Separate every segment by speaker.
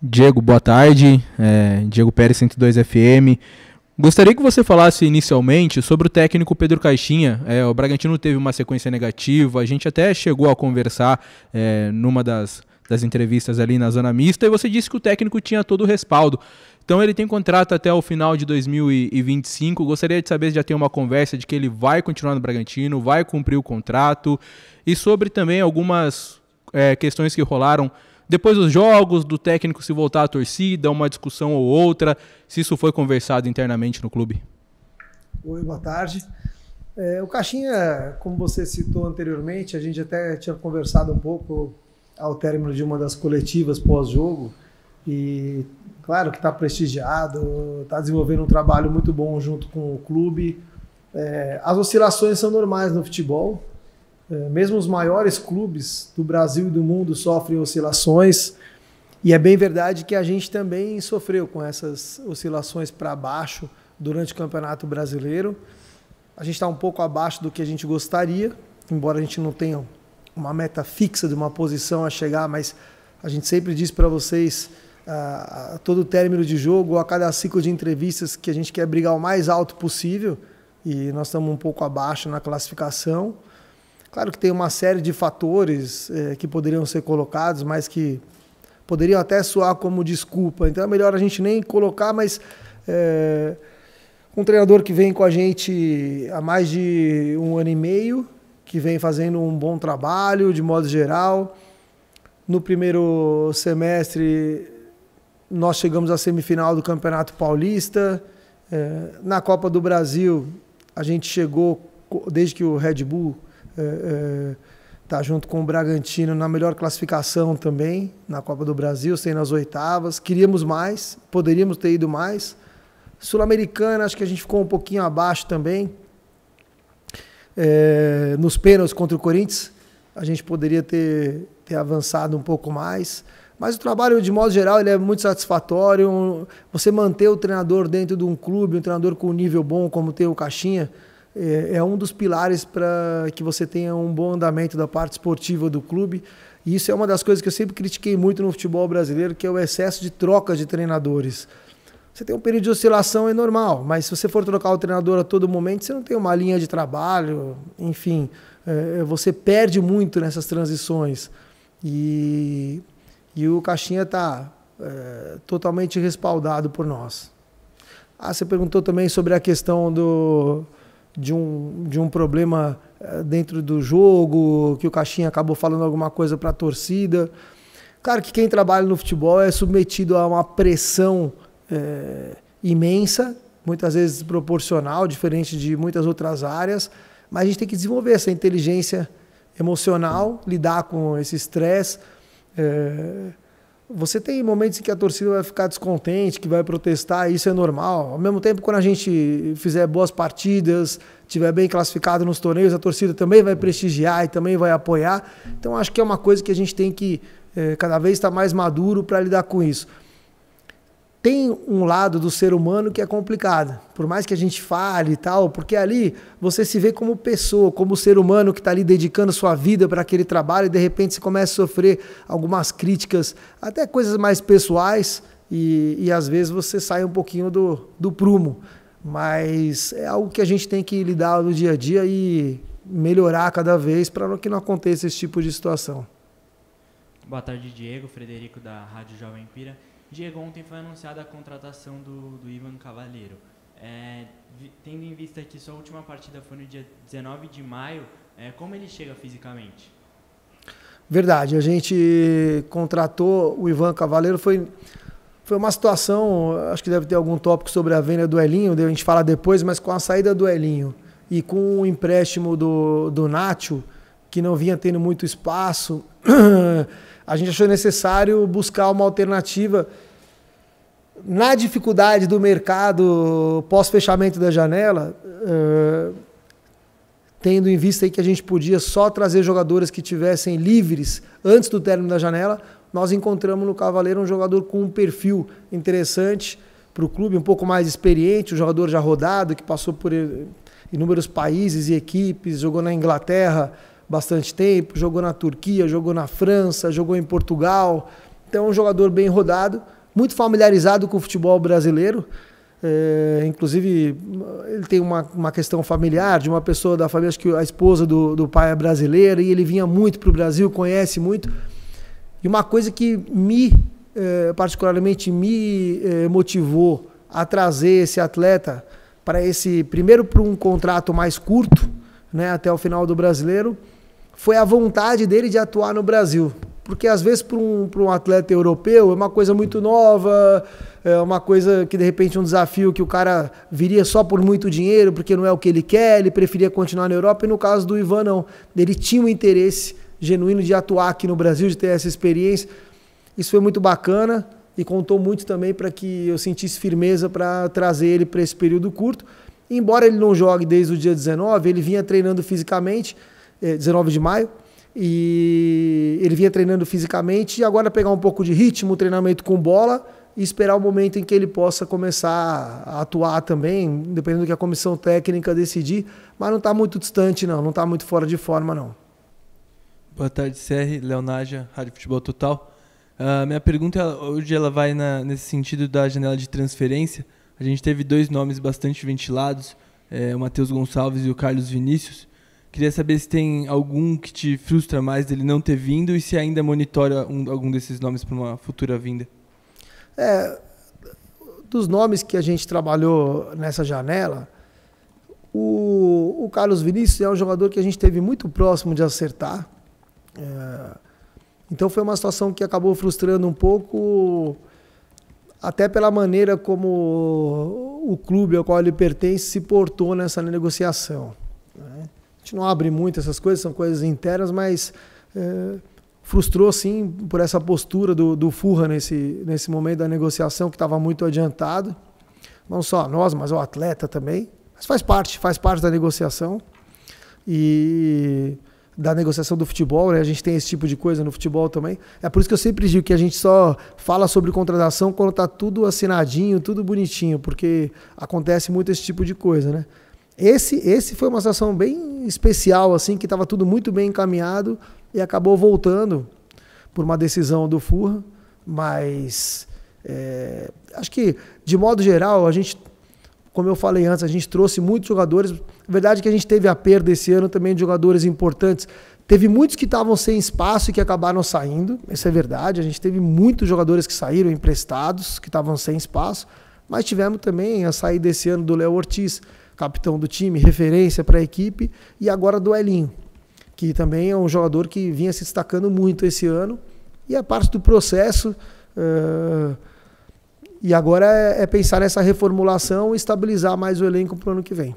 Speaker 1: Diego, boa tarde. Diego Pérez, 102 FM. Gostaria que você falasse inicialmente sobre o técnico Pedro Caixinha. O Bragantino teve uma sequência negativa, a gente até chegou a conversar numa das entrevistas ali na Zona Mista, e você disse que o técnico tinha todo o respaldo. Então ele tem contrato até o final de 2025. Gostaria de saber se já tem uma conversa de que ele vai continuar no Bragantino, vai cumprir o contrato, e sobre também algumas questões que rolaram depois dos jogos, do técnico se voltar à torcida, uma discussão ou outra, se isso foi conversado internamente no clube.
Speaker 2: Oi, boa tarde. O Caixinha, como você citou anteriormente, a gente até tinha conversado um pouco ao término de uma das coletivas pós-jogo, e claro que está prestigiado, está desenvolvendo um trabalho muito bom junto com o clube. As oscilações são normais no futebol. Mesmo os maiores clubes do Brasil e do mundo sofrem oscilações, e é bem verdade que a gente também sofreu com essas oscilações para baixo durante o Campeonato Brasileiro. A gente está um pouco abaixo do que a gente gostaria, embora a gente não tenha uma meta fixa de uma posição a chegar, mas a gente sempre diz para vocês, a todo término de jogo, a cada ciclo de entrevistas, que a gente quer brigar o mais alto possível, e nós estamos um pouco abaixo na classificação. Claro que tem uma série de fatores que poderiam ser colocados, mas que poderiam até soar como desculpa. Então é melhor a gente nem colocar, mas um treinador que vem com a gente há mais de 1 ano e meio, que vem fazendo um bom trabalho, de modo geral. No primeiro semestre, nós chegamos à semifinal do Campeonato Paulista. Na Copa do Brasil, a gente chegou, desde que o Red Bull tá junto com o Bragantino, na melhor classificação também na Copa do Brasil, sem nas oitavas. Queríamos mais, poderíamos ter ido mais. Sul-Americana, acho que a gente ficou um pouquinho abaixo também. Nos pênaltis contra o Corinthians, a gente poderia ter avançado um pouco mais. Mas o trabalho, de modo geral, ele é muito satisfatório. Você manter o treinador dentro de um clube, um treinador com um nível bom, como tem o Caixinha, é um dos pilares para que você tenha um bom andamento da parte esportiva do clube. E isso é uma das coisas que eu sempre critiquei muito no futebol brasileiro, que é o excesso de trocas de treinadores. Você tem um período de oscilação, é normal, mas se você for trocar o treinador a todo momento, você não tem uma linha de trabalho, enfim, você perde muito nessas transições. E o Caixinha está totalmente respaldado por nós. Você perguntou também sobre a questão de um problema dentro do jogo, que o Caixinha acabou falando alguma coisa para a torcida. Claro que quem trabalha no futebol é submetido a uma pressão imensa, muitas vezes desproporcional, diferente de muitas outras áreas, mas a gente tem que desenvolver essa inteligência emocional, lidar com esse estresse. Você tem momentos em que a torcida vai ficar descontente, que vai protestar, isso é normal. Ao mesmo tempo, quando a gente fizer boas partidas, estiver bem classificado nos torneios, a torcida também vai prestigiar e também vai apoiar. Então, acho que é uma coisa que a gente tem que cada vez estar mais maduro para lidar com isso. Tem um lado do ser humano que é complicado, por mais que a gente fale e tal, porque ali você se vê como pessoa, como ser humano que está ali dedicando sua vida para aquele trabalho, e de repente você começa a sofrer algumas críticas, até coisas mais pessoais, e às vezes você sai um pouquinho do prumo. Mas é algo que a gente tem que lidar no dia a dia e melhorar cada vez para que não aconteça esse tipo de situação.
Speaker 3: Boa tarde, Diego, Frederico da Rádio Jovem Pira. Diego, ontem foi anunciada a contratação do Ivan Cavaleiro. Tendo em vista que sua última partida foi no dia 19 de maio, como ele chega fisicamente?
Speaker 2: Verdade, a gente contratou o Ivan Cavaleiro, foi uma situação, acho que deve ter algum tópico sobre a venda do Elinho, a gente fala depois, mas com a saída do Elinho e com o empréstimo do Nacho, que não vinha tendo muito espaço, a gente achou necessário buscar uma alternativa na dificuldade do mercado pós-fechamento da janela, tendo em vista aí que a gente podia só trazer jogadores que tivessem livres antes do término da janela. Nós encontramos no Cavaleiro um jogador com um perfil interessante para o clube, um pouco mais experiente, um jogador já rodado, que passou por inúmeros países e equipes, jogou na Inglaterra bastante tempo, jogou na Turquia, jogou na França, jogou em Portugal. Então é um jogador bem rodado, muito familiarizado com o futebol brasileiro. Inclusive, ele tem uma questão familiar, de uma pessoa da família, acho que a esposa do pai é brasileira, e ele vinha muito para o Brasil, conhece muito. E uma coisa que particularmente me motivou a trazer esse atleta primeiro para um contrato mais curto, né, até o final do Brasileiro, foi a vontade dele de atuar no Brasil. Porque às vezes para um atleta europeu é uma coisa muito nova, é uma coisa que de repente um desafio que o cara viria só por muito dinheiro, porque não é o que ele quer, ele preferia continuar na Europa, e no caso do Ivan não. Ele tinha um interesse genuíno de atuar aqui no Brasil, de ter essa experiência. Isso foi muito bacana e contou muito também para que eu sentisse firmeza para trazer ele para esse período curto. E, embora ele não jogue desde o dia 19, ele vinha treinando fisicamente, 19 de maio, e ele vinha treinando fisicamente, e agora pegar um pouco de ritmo, treinamento com bola, e esperar o momento em que ele possa começar a atuar também, dependendo do que a comissão técnica decidir, mas não está muito distante não está muito fora de forma não.
Speaker 4: Boa tarde, CR, Leonágia, Rádio Futebol Total. Minha pergunta hoje ela vai nesse sentido da janela de transferência. A gente teve 2 nomes bastante ventilados, o Matheus Gonçalves e o Carlos Vinícius. Queria saber se tem algum que te frustra mais dele não ter vindo e se ainda monitora algum desses nomes para uma futura vinda.
Speaker 2: Dos nomes que a gente trabalhou nessa janela, o Carlos Vinícius é um jogador que a gente esteve muito próximo de acertar. Então foi uma situação que acabou frustrando um pouco, até pela maneira como o clube ao qual ele pertence se portou nessa negociação. A gente não abre muito essas coisas, são coisas internas, mas frustrou sim por essa postura do Furra nesse momento da negociação, que estava muito adiantado. Não só nós, mas o atleta também. Mas faz parte da negociação. E da negociação do futebol, né? A gente tem esse tipo de coisa no futebol também. É por isso que eu sempre digo que a gente só fala sobre contratação quando está tudo assinadinho, tudo bonitinho, porque acontece muito esse tipo de coisa, né? Esse foi uma situação bem especial, assim, que estava tudo muito bem encaminhado e acabou voltando por uma decisão do Furra, mas acho que, de modo geral, a gente, como eu falei antes, a gente trouxe muitos jogadores. A verdade é que a gente teve a perda esse ano também de jogadores importantes. Teve muitos que estavam sem espaço e que acabaram saindo, isso é verdade. A gente teve muitos jogadores que saíram emprestados, que estavam sem espaço, mas tivemos também a saída desse ano do Léo Ortiz, capitão do time, referência para a equipe, e agora do Elinho, que também é um jogador que vinha se destacando muito esse ano, e é parte do processo. E agora é pensar nessa reformulação e estabilizar mais o elenco para o ano que vem.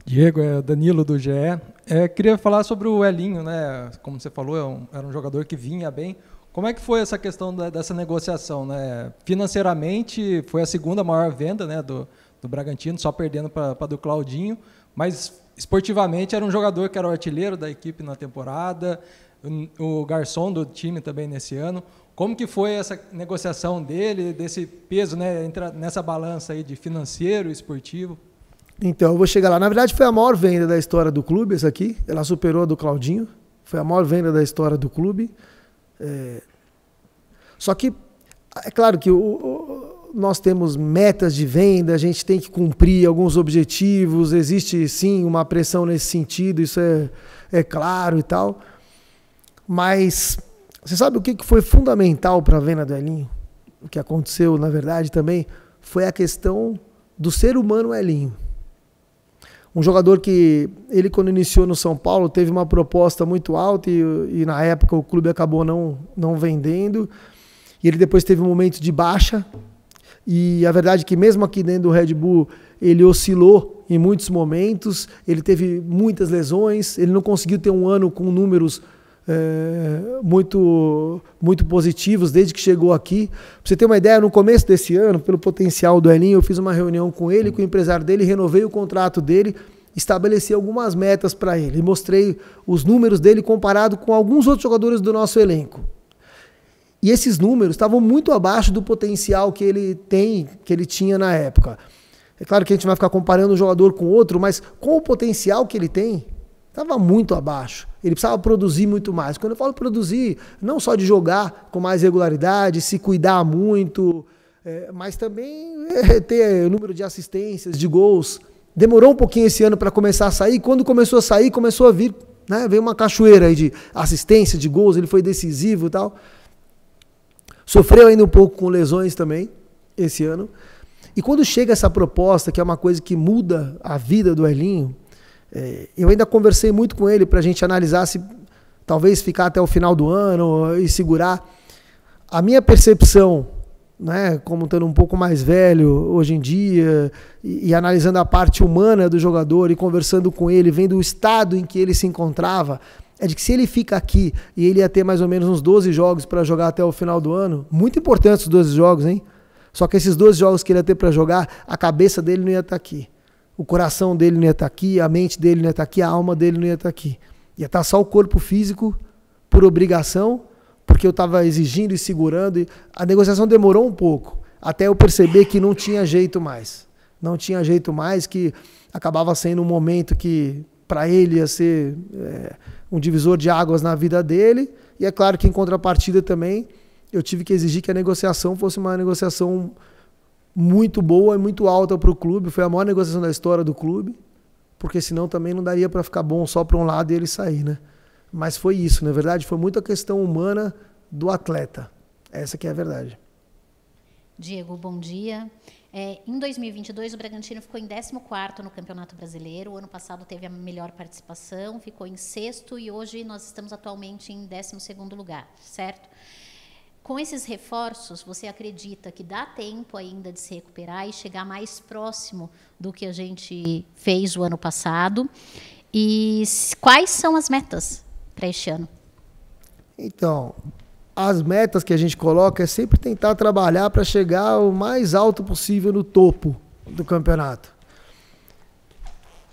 Speaker 5: Diego, Danilo do GE. Queria falar sobre o Elinho, né? Como você falou, era um jogador que vinha bem. Como é que foi essa questão dessa negociação, né? Financeiramente, foi a segunda maior venda, né, do Bragantino, só perdendo para do Claudinho, mas esportivamente era um jogador que era o artilheiro da equipe na temporada, o garçom do time também nesse ano. Como que foi essa negociação dele, desse peso, né, nessa balança aí de financeiro e esportivo?
Speaker 2: Então, eu vou chegar lá. Na verdade, foi a maior venda da história do clube, essa aqui. Ela superou a do Claudinho. Foi a maior venda da história do clube. Só que, é claro que nós temos metas de venda, a gente tem que cumprir alguns objetivos, existe sim uma pressão nesse sentido, isso é claro e tal. Mas você sabe o que foi fundamental para a venda do Elinho? O que aconteceu, na verdade, também foi a questão do ser humano Elinho. Um jogador que, ele quando iniciou no São Paulo, teve uma proposta muito alta e na época o clube acabou não vendendo. E ele depois teve um momento de baixa. E a verdade é que mesmo aqui dentro do Red Bull, ele oscilou em muitos momentos, ele teve muitas lesões, ele não conseguiu ter um ano com números muito positivos desde que chegou aqui. Pra você ter uma ideia, no começo desse ano, pelo potencial do Elinho, eu fiz uma reunião com ele, com o empresário dele, renovei o contrato dele, estabeleci algumas metas para ele, mostrei os números dele comparado com alguns outros jogadores do nosso elenco. E esses números estavam muito abaixo do potencial que ele tinha na época. É claro que a gente vai ficar comparando um jogador com outro, mas com o potencial que ele tem, estava muito abaixo. Ele precisava produzir muito mais. Quando eu falo produzir, não só de jogar com mais regularidade, se cuidar muito, mas também ter o número de assistências, de gols. Demorou um pouquinho esse ano para começar a sair. Quando começou a sair, começou a vir, né? Veio uma cachoeira aí de assistência, de gols, ele foi decisivo e tal. Sofreu ainda um pouco com lesões também esse ano. E quando chega essa proposta, que é uma coisa que muda a vida do Elinho, eu ainda conversei muito com ele para a gente analisar se talvez ficar até o final do ano e segurar. A minha percepção, né, como estando um pouco mais velho hoje em dia, e analisando a parte humana do jogador e conversando com ele, vendo o estado em que ele se encontrava, é de que se ele fica aqui e ele ia ter mais ou menos uns 12 jogos para jogar até o final do ano, muito importantes os 12 jogos, hein? Só que esses 12 jogos que ele ia ter para jogar, a cabeça dele não ia estar aqui. O coração dele não ia estar aqui, a mente dele não ia estar aqui, a alma dele não ia estar aqui. Ia estar só o corpo físico, por obrigação, porque eu estava exigindo e segurando. E a negociação demorou um pouco, até eu perceber que não tinha jeito mais. Não tinha jeito mais, que acabava sendo um momento que para ele ia ser um divisor de águas na vida dele. E é claro que em contrapartida também, eu tive que exigir que a negociação fosse uma negociação muito boa e muito alta para o clube. Foi a maior negociação da história do clube, porque senão também não daria para ficar bom só para um lado e ele sair, né? Mas foi isso, na verdade, foi muito a questão humana do atleta. Essa que é a verdade.
Speaker 6: Diego, bom dia. Em 2022, o Bragantino ficou em 14º no Campeonato Brasileiro. O ano passado teve a melhor participação, ficou em 6º e hoje nós estamos atualmente em 12º lugar, certo? Com esses reforços, você acredita que dá tempo ainda de se recuperar e chegar mais próximo do que a gente fez o ano passado? E quais são as metas para este ano?
Speaker 2: Então, as metas que a gente coloca é sempre tentar trabalhar para chegar o mais alto possível no topo do campeonato.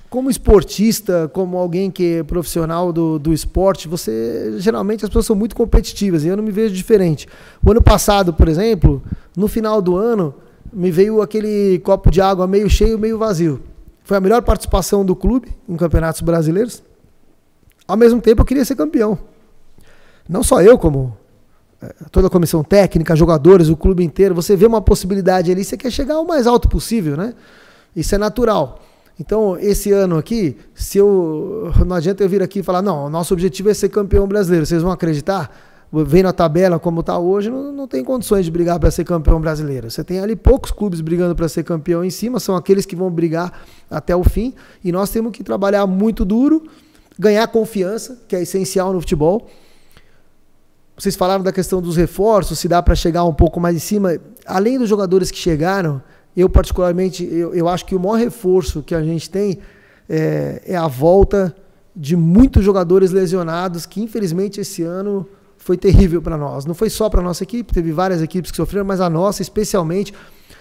Speaker 2: Como esportista, como alguém que é profissional do esporte, geralmente as pessoas são muito competitivas e eu não me vejo diferente. O ano passado, por exemplo, no final do ano, me veio aquele copo de água meio cheio, meio vazio. Foi a melhor participação do clube em campeonatos brasileiros. Ao mesmo tempo, eu queria ser campeão. Não só eu, como toda a comissão técnica, jogadores, o clube inteiro. Você vê uma possibilidade ali, você quer chegar ao mais alto possível, né? Isso é natural. Então, esse ano aqui, não adianta eu vir aqui e falar, não, o nosso objetivo é ser campeão brasileiro. Vocês vão acreditar? Vendo a tabela como está hoje, não tem condições de brigar para ser campeão brasileiro. Você tem ali poucos clubes brigando para ser campeão em cima, são aqueles que vão brigar até o fim. E nós temos que trabalhar muito duro, ganhar confiança, que é essencial no futebol. Vocês falaram da questão dos reforços, se dá para chegar um pouco mais em cima. Além dos jogadores que chegaram, eu particularmente, eu acho que o maior reforço que a gente tem é a volta de muitos jogadores lesionados, que infelizmente esse ano foi terrível para nós. Não foi só para a nossa equipe, teve várias equipes que sofreram, mas a nossa especialmente.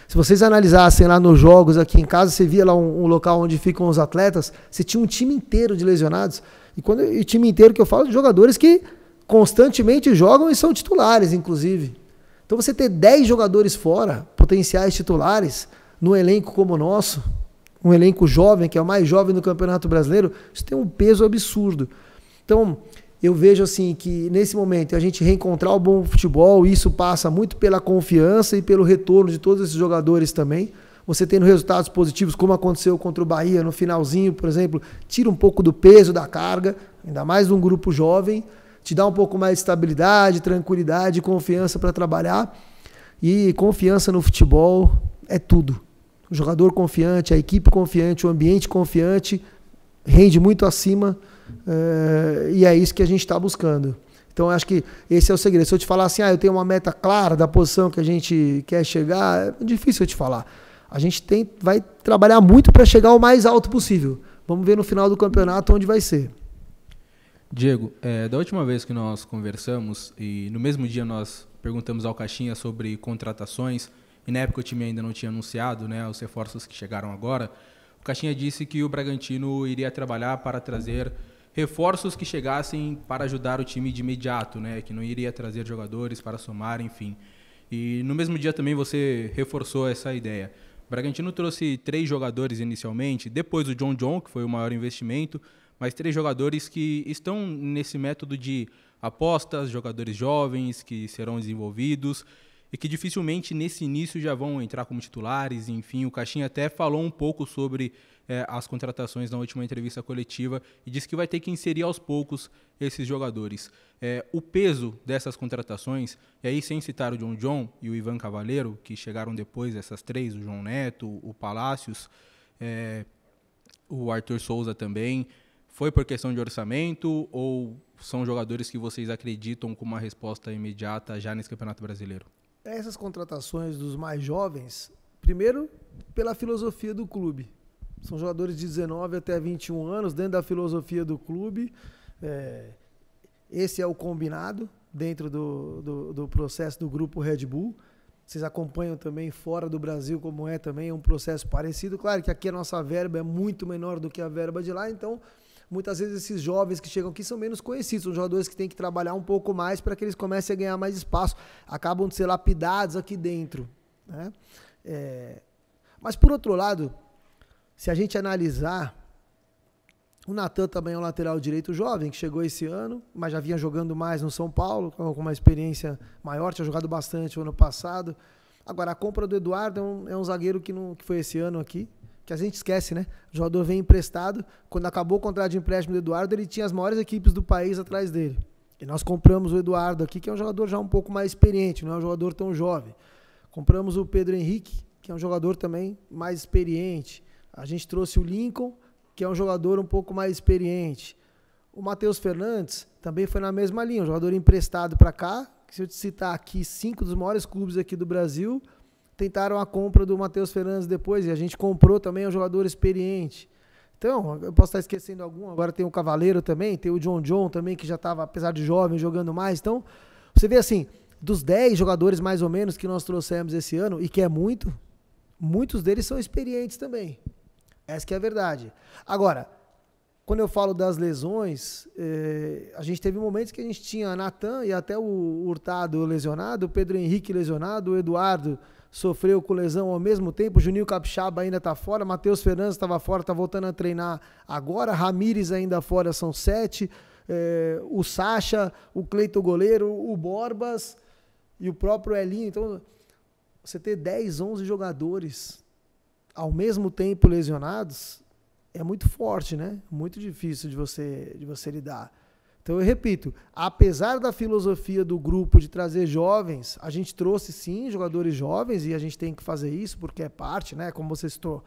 Speaker 2: Se vocês analisassem lá nos jogos aqui em casa, você via lá um local onde ficam os atletas, você tinha um time inteiro de lesionados. E o time inteiro que eu falo, de jogadores que constantemente jogam e são titulares, inclusive. Então você ter 10 jogadores fora, potenciais titulares, num elenco como o nosso, um elenco jovem, que é o mais jovem do Campeonato Brasileiro, isso tem um peso absurdo. Então, eu vejo assim que nesse momento a gente reencontrar o bom futebol, isso passa muito pela confiança e pelo retorno de todos esses jogadores também. Você tendo resultados positivos, como aconteceu contra o Bahia no finalzinho, por exemplo, tira um pouco do peso da carga, ainda mais num grupo jovem, te dá um pouco mais de estabilidade, tranquilidade, confiança para trabalhar. E confiança no futebol é tudo. O jogador confiante, a equipe confiante, o ambiente confiante, rende muito acima, e é isso que a gente está buscando. Então, eu acho que esse é o segredo. Se eu te falar assim, eu tenho uma meta clara da posição que a gente quer chegar, é difícil eu te falar. A gente vai trabalhar muito para chegar o mais alto possível. Vamos ver no final do campeonato onde vai ser.
Speaker 1: Diego, da última vez que nós conversamos, e no mesmo dia nós perguntamos ao Caixinha sobre contratações, e na época o time ainda não tinha anunciado, né, os reforços que chegaram agora, o Caixinha disse que o Bragantino iria trabalhar para trazer reforços que chegassem para ajudar o time de imediato, né, que não iria trazer jogadores para somar, enfim. E no mesmo dia também você reforçou essa ideia. O Bragantino trouxe 3 jogadores inicialmente, depois o John, que foi o maior investimento, mas 3 jogadores que estão nesse método de apostas, jogadores jovens que serão desenvolvidos e que dificilmente nesse início já vão entrar como titulares. Enfim, o Caixinha até falou um pouco sobre as contratações na última entrevista coletiva e disse que vai ter que inserir aos poucos esses jogadores. O peso dessas contratações, e aí sem citar o John e o Ivan Cavaleiro, que chegaram depois dessas 3, o João Neto, o Palácios, o Arthur Souza também, foi por questão de orçamento ou são jogadores que vocês acreditam com uma resposta imediata já nesse Campeonato Brasileiro?
Speaker 2: Essas contratações dos mais jovens, primeiro, pela filosofia do clube. São jogadores de 19 até 21 anos, dentro da filosofia do clube. Esse é o combinado dentro do processo do grupo Red Bull. Vocês acompanham também fora do Brasil como é também um processo parecido. Claro que aqui a nossa verba é muito menor do que a verba de lá, então muitas vezes esses jovens que chegam aqui são menos conhecidos, são jogadores que têm que trabalhar um pouco mais para que eles comecem a ganhar mais espaço, acabam de ser lapidados aqui dentro, né? Mas por outro lado, se a gente analisar, o Natan também é um lateral direito jovem, que chegou esse ano, mas já vinha jogando mais no São Paulo, com uma experiência maior, tinha jogado bastante o ano passado. Agora, a compra do Eduardo é um zagueiro que foi esse ano aqui, que a gente esquece, né? O jogador vem emprestado, quando acabou o contrato de empréstimo do Eduardo, ele tinha as maiores equipes do país atrás dele. E nós compramos o Eduardo aqui, que é um jogador já um pouco mais experiente, não é um jogador tão jovem. Compramos o Pedro Henrique, que é um jogador também mais experiente. A gente trouxe o Lincoln, que é um jogador um pouco mais experiente. O Matheus Fernandes também foi na mesma linha, um jogador emprestado para cá, que se eu te citar aqui 5 dos maiores clubes aqui do Brasil, tentaram a compra do Matheus Fernandes depois, e a gente comprou também um jogador experiente. Então, eu posso estar esquecendo algum, agora tem o Cavaleiro também, tem o John também, que já estava, apesar de jovem, jogando mais. Então, você vê assim, dos 10 jogadores mais ou menos que nós trouxemos esse ano, e que é muitos deles são experientes também. Essa que é a verdade. Agora, quando eu falo das lesões, a gente teve momentos que a gente tinha Natan e até o Hurtado lesionado, o Pedro Henrique lesionado, o Eduardo sofreu com lesão ao mesmo tempo, o Juninho Capixaba ainda está fora, Matheus Fernandes estava fora, está voltando a treinar agora, Ramires ainda fora, são 7, o Sacha, o Cleiton Goleiro, o Borbas e o próprio Elinho. Então, você ter 10, 11 jogadores ao mesmo tempo lesionados é muito forte, né? Muito difícil de você lidar. Então, eu repito, apesar da filosofia do grupo de trazer jovens, a gente trouxe, sim, jogadores jovens, e a gente tem que fazer isso, porque é parte, né? Como você citou,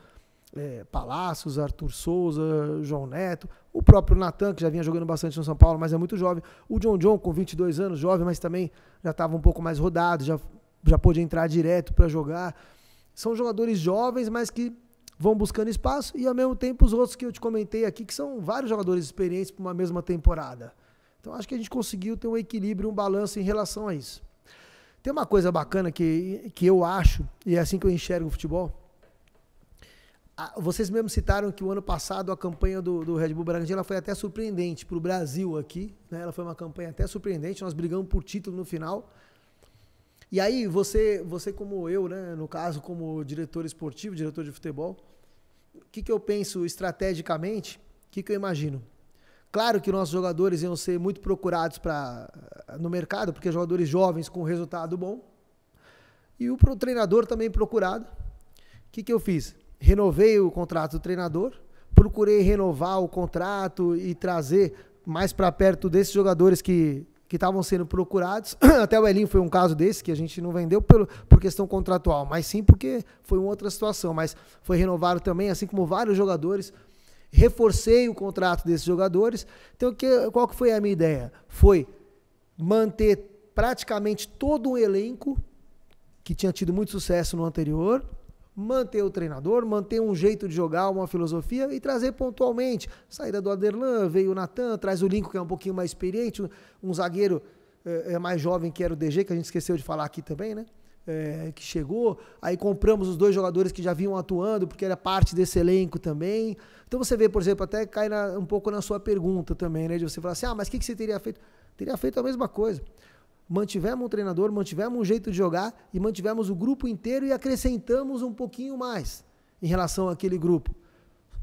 Speaker 2: Palácios, Arthur Souza, João Neto, o próprio Natan, que já vinha jogando bastante no São Paulo, mas é muito jovem. O John, com 22 anos, jovem, mas também já estava um pouco mais rodado, já pôde entrar direto para jogar. São jogadores jovens, mas que vão buscando espaço, e ao mesmo tempo os outros que eu te comentei aqui, que são vários jogadores experientes para uma mesma temporada. Então acho que a gente conseguiu ter um equilíbrio, um balanço em relação a isso. Tem uma coisa bacana que eu acho, e é assim que eu enxergo o futebol. Vocês mesmo citaram que o ano passado a campanha do Red Bull Bragantino foi até surpreendente para o Brasil aqui, né? Ela foi uma campanha até surpreendente, nós brigamos por título no final. E aí, você como eu, né, no caso, como diretor esportivo, diretor de futebol, o que eu penso estrategicamente, o que eu imagino? Claro que nossos jogadores iam ser muito procurados no mercado, porque jogadores jovens com resultado bom, e o treinador também procurado. O que eu fiz? Renovei o contrato do treinador, procurei renovar o contrato e trazer mais para perto desses jogadores que estavam sendo procurados. Até o Elinho foi um caso desse, que a gente não vendeu por questão contratual, mas sim porque foi uma outra situação. Mas foi renovado também, assim como vários jogadores. Reforcei o contrato desses jogadores. Então, qual que foi a minha ideia? Foi manter praticamente todo um elenco que tinha tido muito sucesso no anterior, manter o treinador, manter um jeito de jogar, uma filosofia e trazer pontualmente. Saída do Aderlan, veio o Natan, traz o Lincoln, que é um pouquinho mais experiente, um zagueiro mais jovem, que era o DG, que a gente esqueceu de falar aqui também, né? Que chegou. Aí compramos os 2 jogadores que já vinham atuando, porque era parte desse elenco também. Então você vê, por exemplo, até cai um pouco na sua pergunta também, né? De você falar assim, mas o que você teria feito? Teria feito a mesma coisa. Mantivemos um treinador, mantivemos um jeito de jogar e mantivemos o grupo inteiro e acrescentamos um pouquinho mais em relação àquele grupo.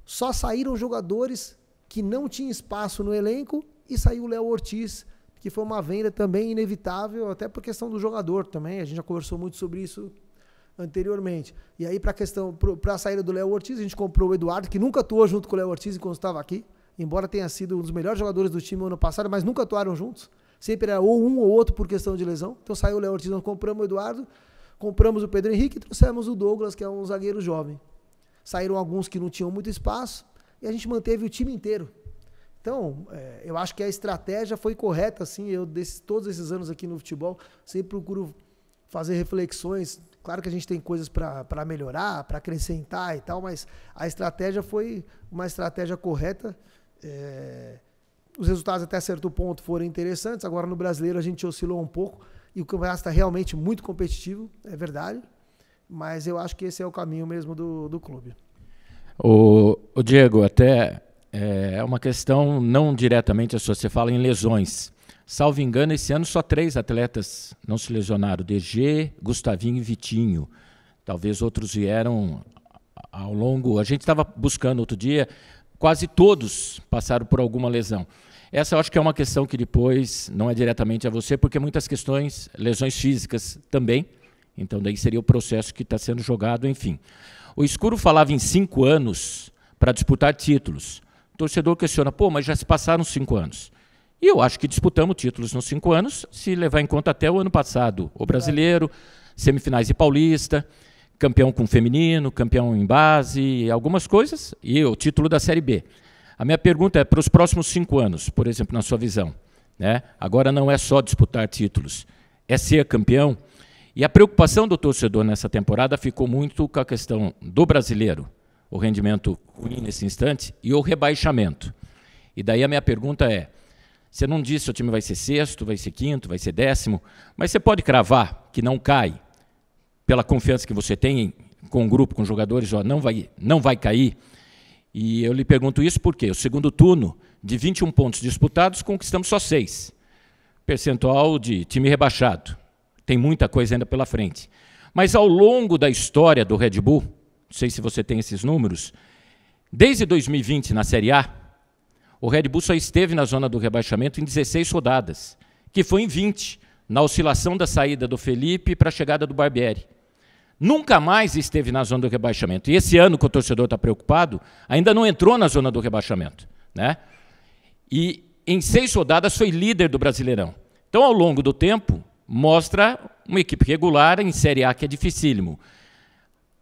Speaker 2: Só saíram jogadores que não tinha espaço no elenco, e saiu o Léo Ortiz, que foi uma venda também inevitável, até por questão do jogador também, a gente já conversou muito sobre isso anteriormente. E aí, para a saída do Léo Ortiz, a gente comprou o Eduardo, que nunca atuou junto com o Léo Ortiz enquanto estava aqui, embora tenha sido um dos melhores jogadores do time no ano passado, mas nunca atuaram juntos. Sempre era ou um ou outro por questão de lesão. Então saiu o Léo Ortiz, nós compramos o Eduardo, compramos o Pedro Henrique e trouxemos o Douglas, que é um zagueiro jovem. Saíram alguns que não tinham muito espaço e a gente manteve o time inteiro. Então, eu acho que a estratégia foi correta, assim. Eu, todos esses anos aqui no futebol, sempre procuro fazer reflexões. Claro que a gente tem coisas para melhorar, para acrescentar e tal, mas a estratégia foi uma estratégia correta. Os resultados até certo ponto foram interessantes. Agora no Brasileiro a gente oscilou um pouco e o campeonato está realmente muito competitivo, é verdade. Mas eu acho que esse é o caminho mesmo do clube.
Speaker 7: O Diego, até é uma questão não diretamente, se você fala em lesões. Salvo engano, esse ano só 3 atletas não se lesionaram: DG, Gustavinho e Vitinho. Talvez outros vieram ao longo... A gente estava buscando outro dia, quase todos passaram por alguma lesão. Essa eu acho que é uma questão que depois não é diretamente a você, porque muitas questões, lesões físicas também, então daí seria o processo que está sendo jogado, enfim. O Escuro falava em 5 anos para disputar títulos. O torcedor questiona, pô, mas já se passaram 5 anos. E eu acho que disputamos títulos nos 5 anos, se levar em conta até o ano passado. O Brasileiro, semifinais de Paulista, campeão com feminino, campeão em base, algumas coisas, e o título da Série B. A minha pergunta é, para os próximos 5 anos, por exemplo, na sua visão, né? Agora não é só disputar títulos, é ser campeão. E a preocupação do torcedor nessa temporada ficou muito com a questão do Brasileiro, o rendimento ruim nesse instante, e o rebaixamento. E daí a minha pergunta é, você não disse se o time vai ser 6º, vai ser 5º, vai ser 10º, mas você pode cravar que não cai, pela confiança que você tem com o grupo, com os jogadores, ó, não vai cair. E eu lhe pergunto isso porque o segundo turno, de 21 pontos disputados, conquistamos só 6. Percentual de time rebaixado. Tem muita coisa ainda pela frente. Mas ao longo da história do Red Bull, não sei se você tem esses números, desde 2020 na Série A, o Red Bull só esteve na zona do rebaixamento em 16 rodadas, que foi em 20, na oscilação da saída do Felipe para a chegada do Barbieri. Nunca mais esteve na zona do rebaixamento. E esse ano que o torcedor está preocupado, ainda não entrou na zona do rebaixamento, né? E em 6 rodadas foi líder do Brasileirão. Então, ao longo do tempo, mostra uma equipe regular em Série A que é dificílimo.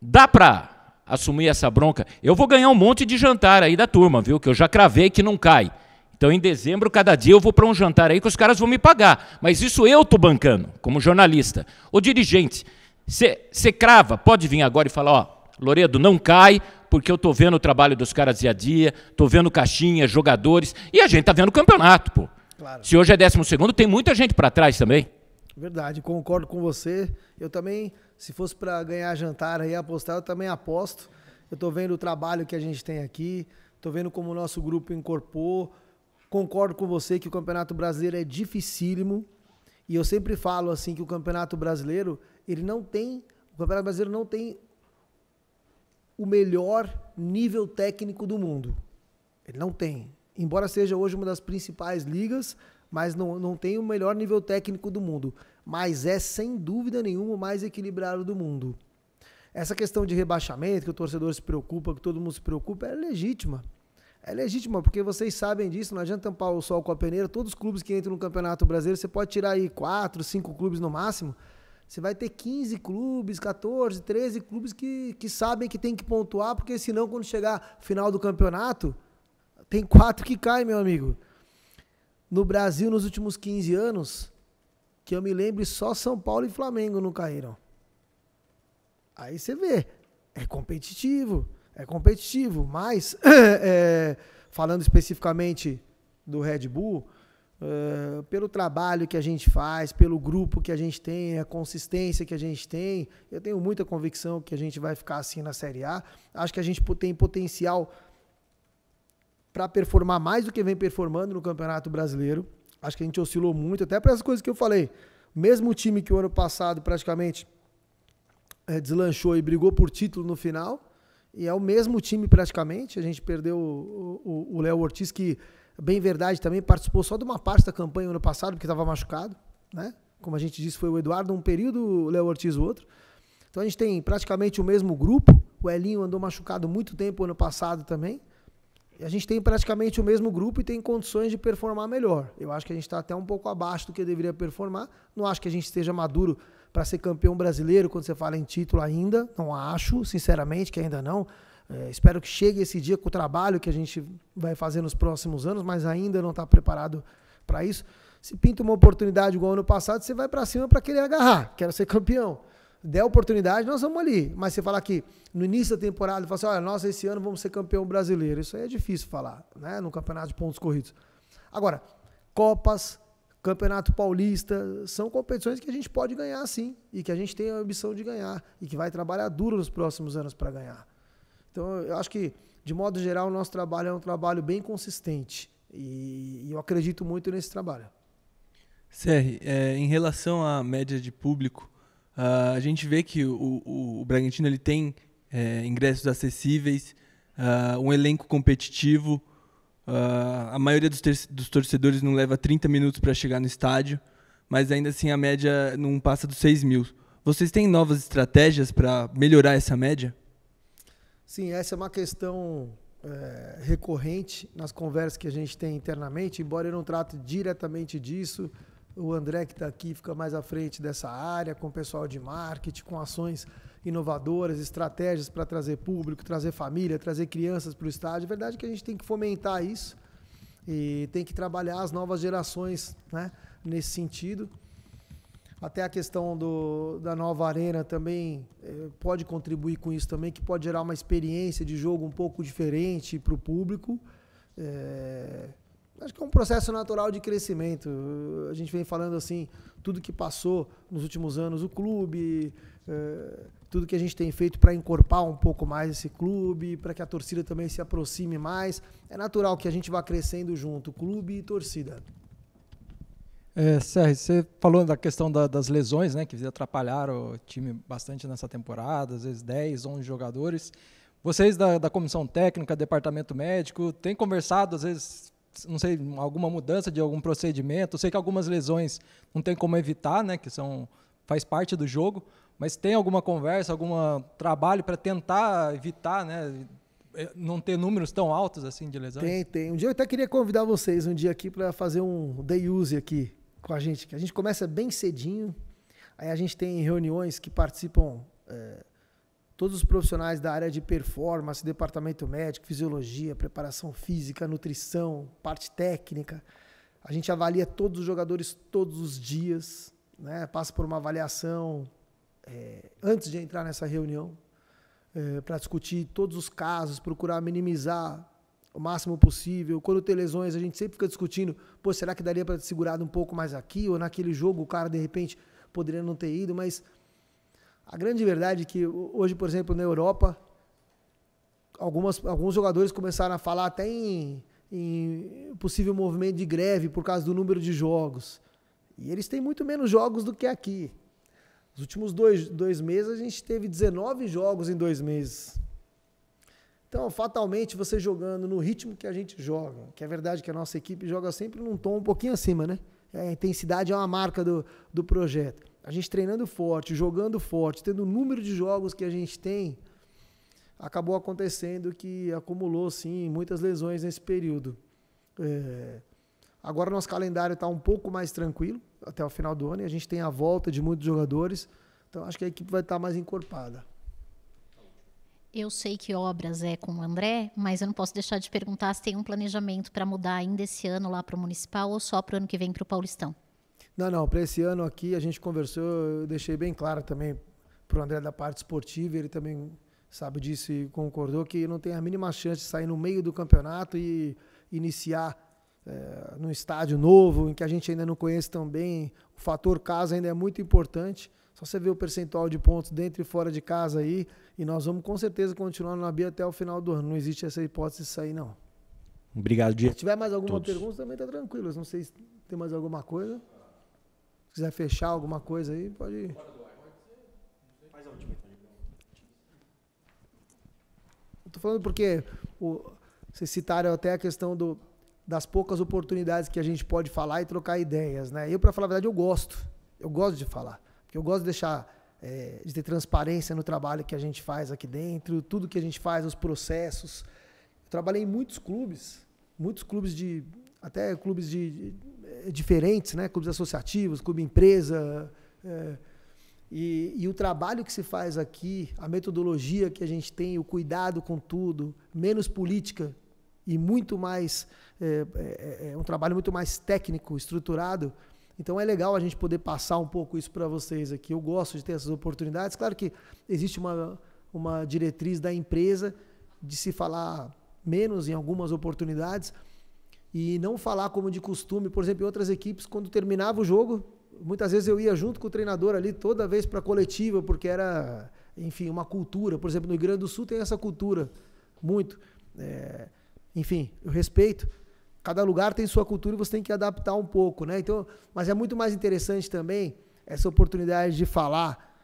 Speaker 7: Dá para assumir essa bronca? Eu vou ganhar um monte de jantar aí da turma, viu? Que eu já cravei que não cai. Então, em dezembro, cada dia eu vou para um jantar aí que os caras vão me pagar. Mas isso eu estou bancando, como jornalista. O dirigente, você crava, pode vir agora e falar, ó, Loredo, não cai, porque eu estou vendo o trabalho dos caras dia a dia, estou vendo caixinha, jogadores, e a gente está vendo o campeonato, pô. Claro. Se hoje é 12º, tem muita gente para trás também.
Speaker 2: Verdade, concordo com você. Eu também, se fosse para ganhar jantar e apostar, eu também aposto. Eu estou vendo o trabalho que a gente tem aqui, estou vendo como o nosso grupo incorporou. Concordo com você que o Campeonato Brasileiro é dificílimo. E eu sempre falo assim que o Campeonato Brasileiro, o Campeonato Brasileiro não tem o melhor nível técnico do mundo. Ele não tem. Embora seja hoje uma das principais ligas, mas não tem o melhor nível técnico do mundo. Mas é, sem dúvida nenhuma, o mais equilibrado do mundo. Essa questão de rebaixamento, que o torcedor se preocupa, que todo mundo se preocupa, é legítima. É legítima, porque vocês sabem disso, não adianta tampar o sol com a peneira. Todos os clubes que entram no Campeonato Brasileiro, você pode tirar aí 4, 5 clubes no máximo, você vai ter 15 clubes, 14, 13 clubes que sabem que tem que pontuar, porque senão quando chegar final do campeonato, tem 4 que caem, meu amigo. No Brasil, nos últimos 15 anos, que eu me lembre, só São Paulo e Flamengo não caíram. Aí você vê, é competitivo, mas falando especificamente do Red Bull, pelo trabalho que a gente faz, pelo grupo que a gente tem, a consistência que a gente tem, eu tenho muita convicção que a gente vai ficar assim na Série A. Acho que a gente tem potencial para performar mais do que vem performando no Campeonato Brasileiro. Acho que a gente oscilou muito, até para as coisas que eu falei. Mesmo time que o ano passado praticamente deslanchou e brigou por título no final, e é o mesmo time praticamente. A gente perdeu o Léo Ortiz, que, bem verdade, também participou só de uma parte da campanha ano passado, porque estava machucado, né? Como a gente disse, foi o Eduardo um período, o Léo Ortiz o outro. Então a gente tem praticamente o mesmo grupo. O Elinho andou machucado muito tempo ano passado também. E a gente tem praticamente o mesmo grupo e tem condições de performar melhor. Eu acho que a gente está até um pouco abaixo do que deveria performar. Não acho que a gente esteja maduro para ser campeão brasileiro quando você fala em título ainda. Não acho, sinceramente, que ainda não. Espero que chegue esse dia com o trabalho que a gente vai fazer nos próximos anos, mas ainda não está preparado para isso. Se pinta uma oportunidade igual ano passado, você vai para cima para querer agarrar. Quero ser campeão. Der oportunidade, nós vamos ali. Mas você falar que no início da temporada, fala assim, olha, nós esse ano vamos ser campeão brasileiro. Isso aí é difícil falar, né? No campeonato de pontos corridos. Agora, Copas, Campeonato Paulista, são competições que a gente pode ganhar sim. E que a gente tem a ambição de ganhar. E que vai trabalhar duro nos próximos anos para ganhar. Então, eu acho que, de modo geral, o nosso trabalho é um trabalho bem consistente. E eu acredito muito nesse trabalho.
Speaker 4: Serri, em relação à média de público, a gente vê que o Bragantino ele tem ingressos acessíveis, um elenco competitivo, a maioria dos torcedores não leva 30 minutos para chegar no estádio, mas ainda assim a média não passa dos 6 mil. Vocês têm novas estratégias para melhorar essa média?
Speaker 2: Sim, essa é uma questão recorrente nas conversas que a gente tem internamente, embora eu não trate diretamente disso. O André, que está aqui, fica mais à frente dessa área, com o pessoal de marketing, com ações inovadoras, estratégias para trazer público, trazer família, trazer crianças para o estádio. É verdade que a gente tem que fomentar isso e tem que trabalhar as novas gerações, né, nesse sentido. Até a questão da nova arena também pode contribuir com isso também, que pode gerar uma experiência de jogo um pouco diferente para o público. Acho que é um processo natural de crescimento. A gente vem falando assim, tudo que passou nos últimos anos, o clube, tudo que a gente tem feito para encorpar um pouco mais esse clube, para que a torcida também se aproxime mais. É natural que a gente vá crescendo junto, clube e torcida.
Speaker 5: Sérgio, você falou da questão das lesões, né, que atrapalharam o time bastante nessa temporada, às vezes 10, 11 jogadores. Vocês da comissão técnica, departamento médico, têm conversado, às vezes, não sei, alguma mudança de algum procedimento? Eu sei que algumas lesões não tem como evitar, né, que faz parte do jogo, mas tem alguma conversa, algum trabalho para tentar evitar, né, não ter números tão altos assim de lesões?
Speaker 2: Tem. Um dia eu até queria convidar vocês um dia aqui para fazer um day use aqui com a gente, que a gente começa bem cedinho, aí a gente tem reuniões que participam todos os profissionais da área de performance, departamento médico, fisiologia, preparação física, nutrição, parte técnica. A gente avalia todos os jogadores todos os dias, né? Passa por uma avaliação antes de entrar nessa reunião, para discutir todos os casos, procurar minimizar o máximo possível. Quando tem lesões, a gente sempre fica discutindo, será que daria para ter segurado um pouco mais aqui, ou naquele jogo o cara, de repente, poderia não ter ido, mas a grande verdade é que hoje, por exemplo, na Europa, alguns jogadores começaram a falar até em possível movimento de greve por causa do número de jogos. E eles têm muito menos jogos do que aqui. Nos últimos dois meses, a gente teve 19 jogos em 2 meses. Então, fatalmente, você jogando no ritmo que a gente joga, que é verdade que a nossa equipe joga sempre num tom um pouquinho acima, né? A intensidade é uma marca do projeto. A gente treinando forte, jogando forte, tendo o número de jogos que a gente tem, acabou acontecendo que acumulou, sim, muitas lesões nesse período. Agora o nosso calendário está um pouco mais tranquilo, até o final do ano, e a gente tem a volta de muitos jogadores, então acho que a equipe vai estar mais encorpada.
Speaker 6: Eu sei que obras é com o André, mas eu não posso deixar de perguntar se tem um planejamento para mudar ainda esse ano lá para o Municipal ou só para o ano que vem para o Paulistão.
Speaker 2: Não, para esse ano aqui a gente conversou, eu deixei bem claro também para o André da parte esportiva, ele também sabe disso e concordou que não tem a mínima chance de sair no meio do campeonato e iniciar num estádio novo, em que a gente ainda não conhece tão bem. O fator casa ainda é muito importante. Só você ver o percentual de pontos dentro e fora de casa aí, e nós vamos com certeza continuar no Bia até o final do ano. Não existe essa hipótese de sair, não.
Speaker 7: Obrigado, Diego.
Speaker 2: Se tiver mais alguma pergunta, também está tranquilo. Não sei se tem mais alguma coisa. Se quiser fechar alguma coisa aí, pode ir. Estou falando porque vocês citaram até a questão das poucas oportunidades que a gente pode falar e trocar ideias, né? Eu, para falar a verdade, eu gosto de falar, porque eu gosto de de ter transparência no trabalho que a gente faz aqui dentro, tudo que a gente faz, os processos. Eu trabalhei em muitos clubes até clubes diferentes, né? Clubes associativos, clube empresa, e o trabalho que se faz aqui, a metodologia que a gente tem, o cuidado com tudo, menos política e muito mais um trabalho muito mais técnico, estruturado. Então é legal a gente poder passar um pouco isso para vocês aqui. Eu gosto de ter essas oportunidades. Claro que existe uma diretriz da empresa de se falar menos em algumas oportunidades e não falar como de costume. Por exemplo, em outras equipes, quando terminava o jogo, muitas vezes eu ia junto com o treinador ali toda vez para a coletiva, porque era, enfim, uma cultura. Por exemplo, no Rio Grande do Sul tem essa cultura muito. Enfim, eu respeito. Cada lugar tem sua cultura e você tem que adaptar um pouco, né? Então, mas é muito mais interessante também essa oportunidade de falar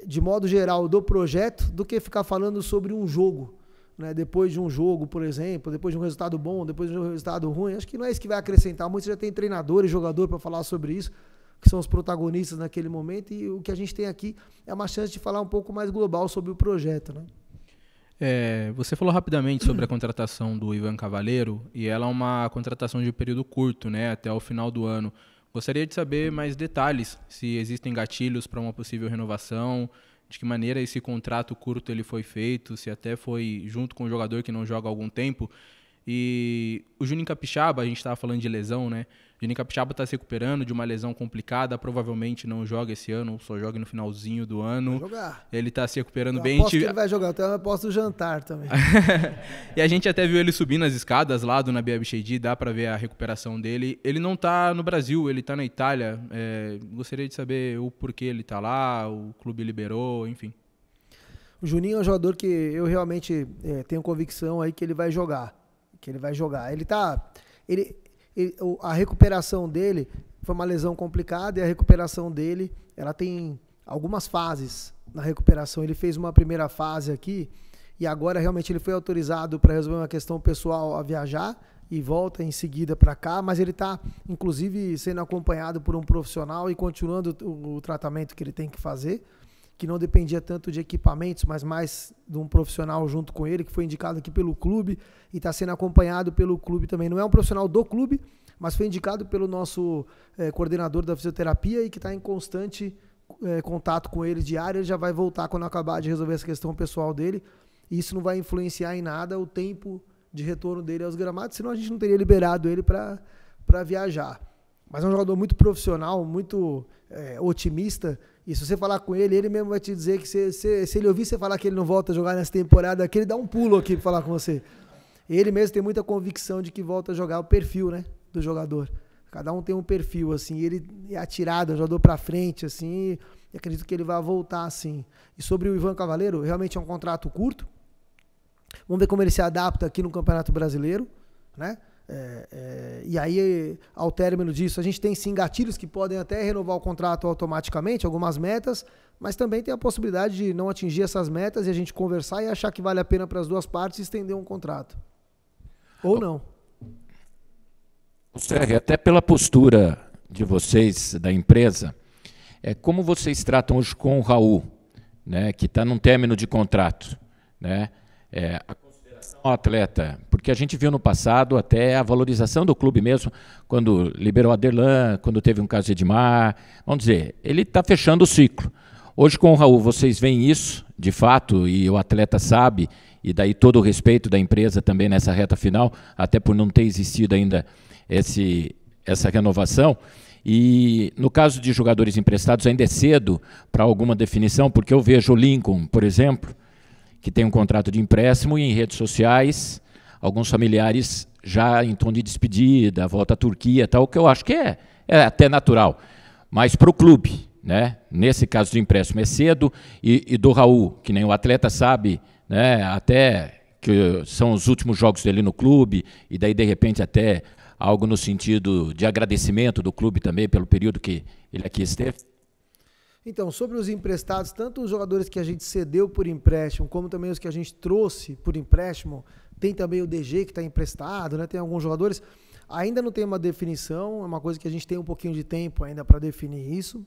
Speaker 2: de modo geral do projeto do que ficar falando sobre um jogo, né? Depois de um jogo, por exemplo, depois de um resultado bom, depois de um resultado ruim. Acho que não é isso que vai acrescentar. Muitos já tem treinador e jogador para falar sobre isso, que são os protagonistas naquele momento, e o que a gente tem aqui é uma chance de falar um pouco mais global sobre o projeto, né?
Speaker 1: Você falou rapidamente sobre a contratação do Ivan Cavaleiro, e ela é uma contratação de período curto, né, até o final do ano. Gostaria de saber mais detalhes, se existem gatilhos para uma possível renovação, de que maneira esse contrato curto ele foi feito, se até foi junto com o jogador que não joga há algum tempo. E o Juninho Capixaba, a gente estava falando de lesão, né? O Juninho Capixaba está se recuperando de uma lesão complicada, provavelmente não joga esse ano, só joga no finalzinho do ano.
Speaker 2: Vai jogar.
Speaker 1: Ele está se recuperando bem.
Speaker 2: Aposto que ele vai jogar, então eu aposto o jantar também.
Speaker 1: E a gente até viu ele subindo as escadas lá do Nabi Abichedi, dá para ver a recuperação dele. Ele não está no Brasil, ele está na Itália. Gostaria de saber o porquê ele está lá, o clube liberou, enfim.
Speaker 2: O Juninho é um jogador que eu realmente tenho convicção aí que ele vai jogar. A recuperação dele foi uma lesão complicada, e a recuperação dele, ela tem algumas fases na recuperação. Ele fez uma primeira fase aqui e agora realmente ele foi autorizado para resolver uma questão pessoal a viajar e volta em seguida para cá, mas ele está inclusive sendo acompanhado por um profissional e continuando o tratamento que ele tem que fazer, que não dependia tanto de equipamentos, mas mais de um profissional junto com ele, que foi indicado aqui pelo clube e está sendo acompanhado pelo clube também. Não é um profissional do clube, mas foi indicado pelo nosso coordenador da fisioterapia e que está em constante contato com ele diário. Ele já vai voltar quando acabar de resolver essa questão pessoal dele, e isso não vai influenciar em nada o tempo de retorno dele aos gramados, senão a gente não teria liberado ele para viajar. Mas é um jogador muito profissional, muito otimista. E se você falar com ele, ele mesmo vai te dizer que se ele ouvir você falar que ele não volta a jogar nessa temporada aqui, ele dá um pulo aqui para falar com você. Ele mesmo tem muita convicção de que volta a jogar, o perfil, né, do jogador. Cada um tem um perfil, assim, ele é atirado, é um jogador para frente, assim, e acredito que ele vai voltar, assim. E sobre o Ivan Cavaleiro, realmente é um contrato curto. Vamos ver como ele se adapta aqui no Campeonato Brasileiro, né? E aí, ao término disso, a gente tem sim gatilhos que podem até renovar o contrato automaticamente, algumas metas, mas também tem a possibilidade de não atingir essas metas e a gente conversar e achar que vale a pena para as duas partes estender um contrato. Ou não.
Speaker 7: Sérgio, até pela postura de vocês, da empresa, como vocês tratam hoje com o Raul, né, que está num término de contrato, né? A consideração ao atleta, porque a gente viu no passado até a valorização do clube mesmo, quando liberou a Aderlan, quando teve um caso de Edmar, vamos dizer, ele está fechando o ciclo. Hoje com o Raul, vocês veem isso, de fato, e o atleta sabe, e daí todo o respeito da empresa também nessa reta final, até por não ter existido ainda essa renovação. E no caso de jogadores emprestados ainda é cedo para alguma definição, porque eu vejo o Lincoln, por exemplo, que tem um contrato de empréstimo, e em redes sociais, alguns familiares já em tom de despedida, volta à Turquia, tal, que eu acho que é até natural. Mas para o clube, né, nesse caso de empréstimo é cedo, e do Raul, que nem o atleta sabe, né, até que são os últimos jogos dele no clube, e daí de repente até algo no sentido de agradecimento do clube também pelo período que ele aqui esteve.
Speaker 2: Então, sobre os emprestados, tanto os jogadores que a gente cedeu por empréstimo, como também os que a gente trouxe por empréstimo, tem também o DG que está emprestado, né? Tem alguns jogadores, ainda não tem uma definição, é uma coisa que a gente tem um pouquinho de tempo ainda para definir isso.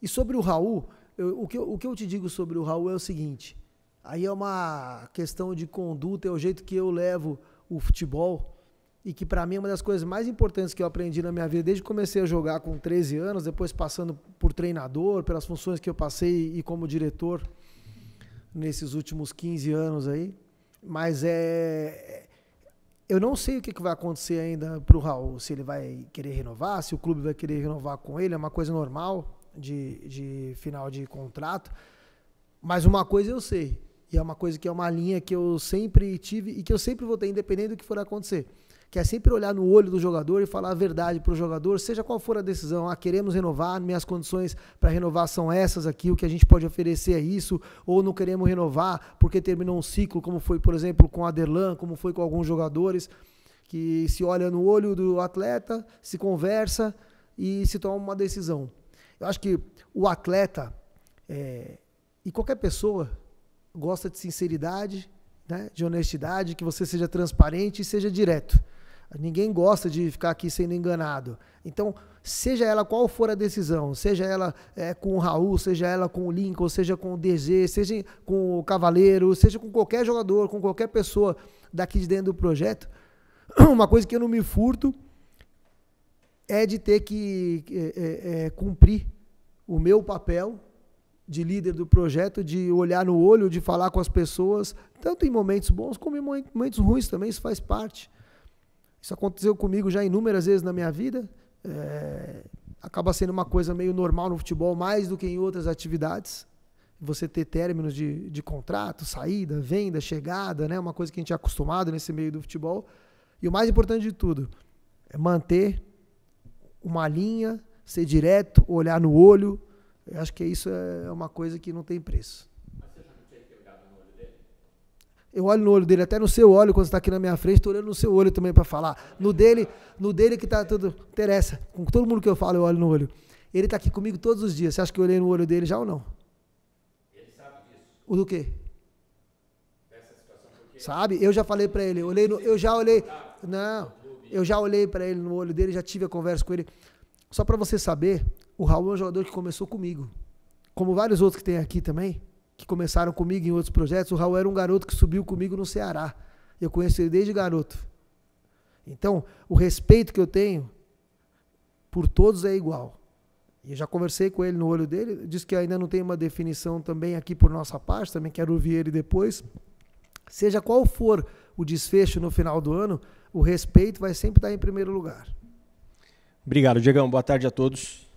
Speaker 2: E sobre o Raul, o que eu te digo sobre o Raul é o seguinte, aí é uma questão de conduta, é o jeito que eu levo o futebol, e que para mim é uma das coisas mais importantes que eu aprendi na minha vida, desde que comecei a jogar com 13 anos, depois passando por treinador, pelas funções que eu passei e como diretor nesses últimos 15 anos aí. Mas eu não sei o que vai acontecer ainda para o Raul, se ele vai querer renovar, se o clube vai querer renovar com ele, é uma coisa normal de final de contrato. Mas uma coisa eu sei, e é uma coisa que é uma linha que eu sempre tive e que eu sempre vou ter, independente do que for acontecer, que é sempre olhar no olho do jogador e falar a verdade para o jogador, seja qual for a decisão. Queremos renovar, minhas condições para renovar são essas aqui, o que a gente pode oferecer é isso, ou não queremos renovar porque terminou um ciclo, como foi, por exemplo, com o Aderlan, como foi com alguns jogadores, que se olha no olho do atleta, se conversa e se toma uma decisão. Eu acho que o atleta, e qualquer pessoa, gosta de sinceridade, né, de honestidade, que você seja transparente e seja direto. Ninguém gosta de ficar aqui sendo enganado. Então, seja ela qual for a decisão, seja ela com o Raul, seja ela com o Lincoln, seja com o DG, seja com o Cavaleiro, seja com qualquer jogador, com qualquer pessoa daqui de dentro do projeto, uma coisa que eu não me furto é de ter que cumprir o meu papel de líder do projeto, de olhar no olho, de falar com as pessoas, tanto em momentos bons como em momentos ruins também, isso faz parte. Isso aconteceu comigo já inúmeras vezes na minha vida, acaba sendo uma coisa meio normal no futebol, mais do que em outras atividades, você ter términos de contrato, saída, venda, chegada, né? Uma coisa que a gente é acostumado nesse meio do futebol. E o mais importante de tudo é manter uma linha, ser direto, olhar no olho. Eu acho que isso é uma coisa que não tem preço.
Speaker 7: Mas você já não tinha que ter olhado no olho dele?
Speaker 2: Eu olho no olho dele, até no seu olho, quando você está aqui na minha frente, estou olhando no seu olho também para falar. No dele que está tudo... Interessa. Com todo mundo que eu falo, eu olho no olho. Ele está aqui comigo todos os dias. Você acha que eu olhei no olho dele já ou não?
Speaker 7: Ele sabe disso?
Speaker 2: O do quê?
Speaker 7: Dessa situação, porque...
Speaker 2: Sabe? Eu já falei para ele. Eu já olhei para ele no olho dele, já tive a conversa com ele. Só para você saber, o Raul é um jogador que começou comigo. Como vários outros que tem aqui também, que começaram comigo em outros projetos, o Raul era um garoto que subiu comigo no Ceará. Eu conheço ele desde garoto. Então, o respeito que eu tenho por todos é igual. E eu já conversei com ele no olho dele, disse que ainda não tem uma definição também aqui por nossa parte, também quero ouvir ele depois. Seja qual for o desfecho no final do ano, o respeito vai sempre estar em primeiro lugar.
Speaker 8: Obrigado, Diegão. Boa tarde a todos.